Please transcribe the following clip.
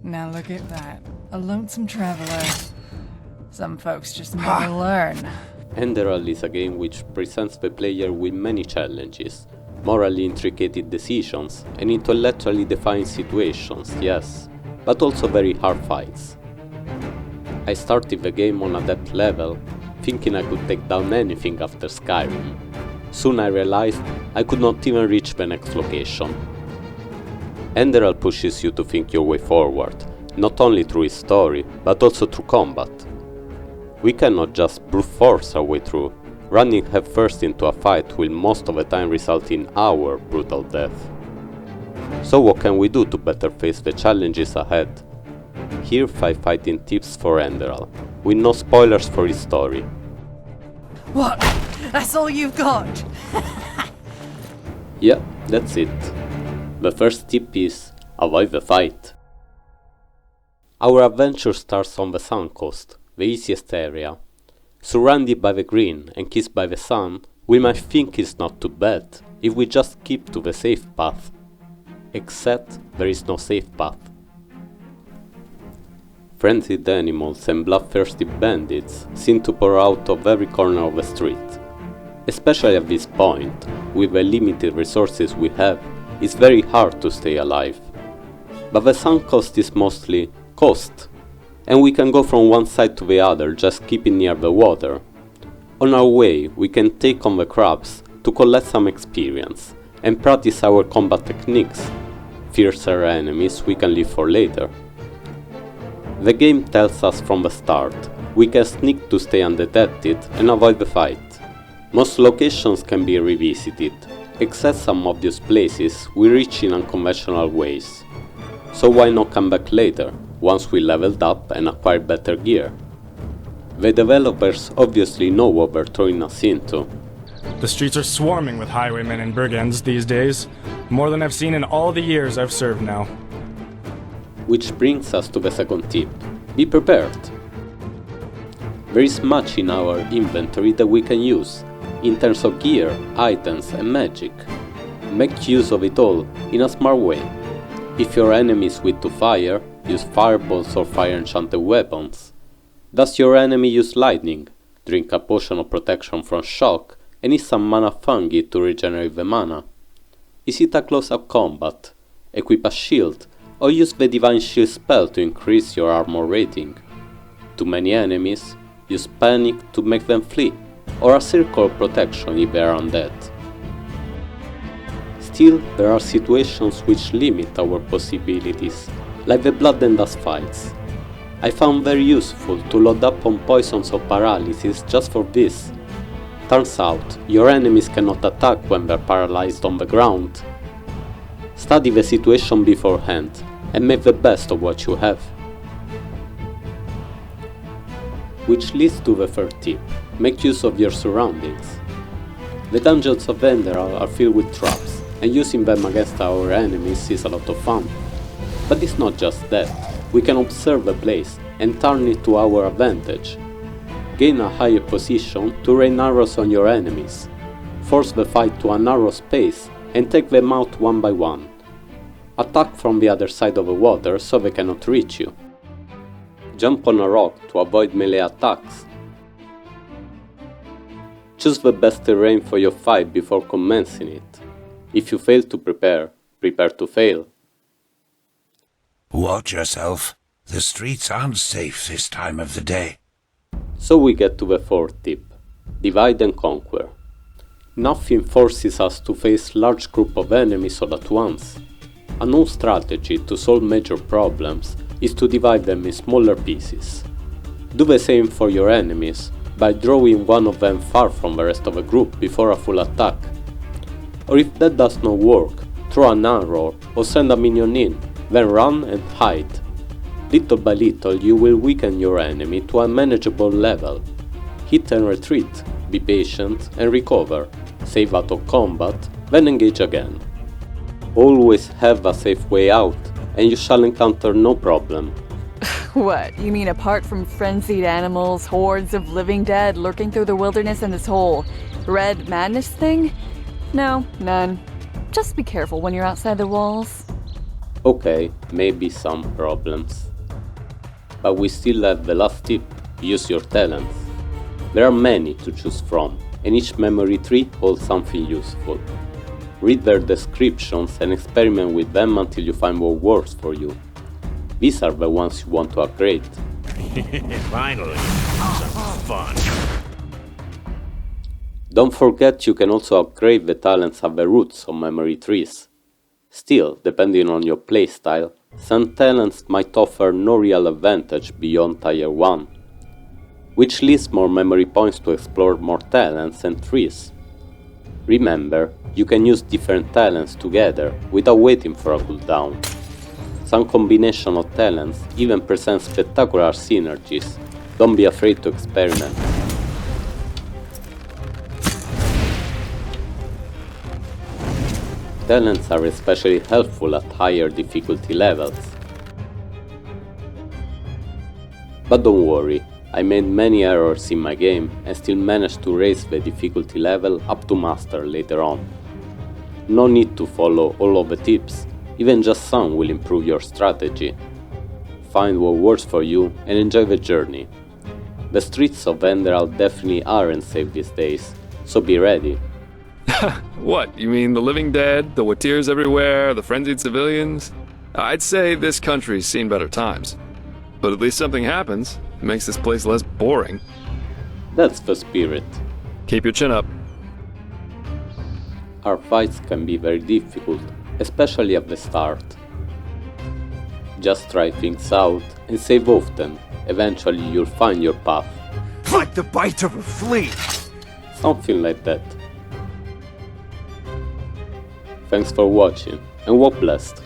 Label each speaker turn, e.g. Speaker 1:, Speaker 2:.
Speaker 1: Now look at that. A lonesome traveler. Some folks just never learn.
Speaker 2: Enderal is a game which presents the player with many challenges, morally intricate decisions, and intellectually defined situations, yes, but also very hard fights. I started the game on a depth level, thinking I could take down anything after Skyrim. Soon I realized I could not even reach the next location. Enderal pushes you to think your way forward, not only through its story, but also through combat. We cannot just brute force our way through. Running headfirst into a fight will most of the time result in our brutal death. So what can we do to better face the challenges ahead? Here 5 fighting tips for Enderal, with no spoilers for his story.
Speaker 1: What? That's all you've got?
Speaker 2: Yeah, that's it. The first tip is avoid the fight. Our adventure starts on the Sun Coast, the easiest area. Surrounded by the green and kissed by the sun, we might think it's not too bad if we just keep to the safe path. Except there is no safe path. Frenzied animals and bloodthirsty bandits seem to pour out of every corner of the street. Especially at this point, with the limited resources we have, it's very hard to stay alive. But the Sun Coast is mostly coast, and we can go from one side to the other just keeping near the water. On our way, we can take on the crabs to collect some experience and practice our combat techniques. Fiercer enemies we can leave for later. The game tells us from the start we can sneak to stay undetected and avoid the fight. Most locations can be revisited, except some obvious places we reach in unconventional ways. So why not come back later, once we leveled up and acquired better gear? The developers obviously know what they're throwing us into.
Speaker 3: The streets are swarming with highwaymen and brigands these days, more than I've seen in all the years I've served now.
Speaker 2: Which brings us to the second tip: be prepared. There is much in our inventory that we can use, in terms of gear, items and magic. Make use of it all in a smart way. If your enemy is weak to fire, use fireballs or fire enchanted weapons. Does your enemy use lightning? Drink a potion of protection from shock and eat some mana fungi to regenerate the mana. Is it a close-up combat? Equip a shield, or use the divine shield spell to increase your armor rating. Too many enemies? Use panic to make them flee, or a circle of protection if they are undead. Still, there are situations which limit our possibilities, like the blood and dust fights. I found very useful to load up on poisons or paralysis just for this. Turns out, your enemies cannot attack when they're paralyzed on the ground. Study the situation beforehand, and make the best of what you have. Which leads to the third tip: make use of your surroundings. The dungeons of Enderal are filled with traps, and using them against our enemies is a lot of fun. But it's not just that, we can observe the place and turn it to our advantage. Gain a higher position to rain arrows on your enemies. Force the fight to a narrow space and take them out one by one. Attack from the other side of the water so they cannot reach you. Jump on a rock to avoid melee attacks. Choose the best terrain for your fight before commencing it. If you fail to prepare, prepare to fail.
Speaker 4: Watch yourself. The streets aren't safe this time of the day.
Speaker 2: So we get to the fourth tip: divide and conquer. Nothing forces us to face large group of enemies all at once. A known strategy to solve major problems is to divide them in smaller pieces. Do the same for your enemies by drawing one of them far from the rest of the group before a full attack. Or if that does not work, throw an arrow or send a minion in, then run and hide. Little by little you will weaken your enemy to a manageable level. Hit and retreat, be patient and recover, save out of combat, then engage again. Always have a safe way out, and you shall encounter no problem.
Speaker 1: What, you mean apart from frenzied animals, hordes of living dead lurking through the wilderness and this whole red madness thing? No, none. Just be careful when you're outside the walls.
Speaker 2: Okay, maybe some problems. But we still have the last tip, use your talents. There are many to choose from, and each memory tree holds something useful. Read their descriptions and experiment with them until you find what works for you. These are the ones you want to upgrade.
Speaker 4: Finally, some fun.
Speaker 2: Don't forget you can also upgrade the talents at the roots of memory trees. Still, depending on your playstyle, some talents might offer no real advantage beyond tier 1, which leaves more memory points to explore more talents and trees. Remember, you can use different talents together without waiting for a cooldown. Some combination of talents even present spectacular synergies. Don't be afraid to experiment. Talents are especially helpful at higher difficulty levels. But don't worry, I made many errors in my game and still managed to raise the difficulty level up to master later on. No need to follow all of the tips, even just some will improve your strategy. Find what works for you and enjoy the journey. The streets of Enderal definitely aren't safe these days, so be ready.
Speaker 5: What, you mean the living dead, the watirs everywhere, the frenzied civilians? I'd say this country's seen better times. But at least something happens. It makes this place less boring.
Speaker 2: That's the spirit.
Speaker 5: Keep your chin up.
Speaker 2: Our fights can be very difficult, especially at the start. Just try things out and save often. Eventually you'll find your path.
Speaker 4: Like the bite of a flea.
Speaker 2: Something like that. Thanks for watching, and walk blessed.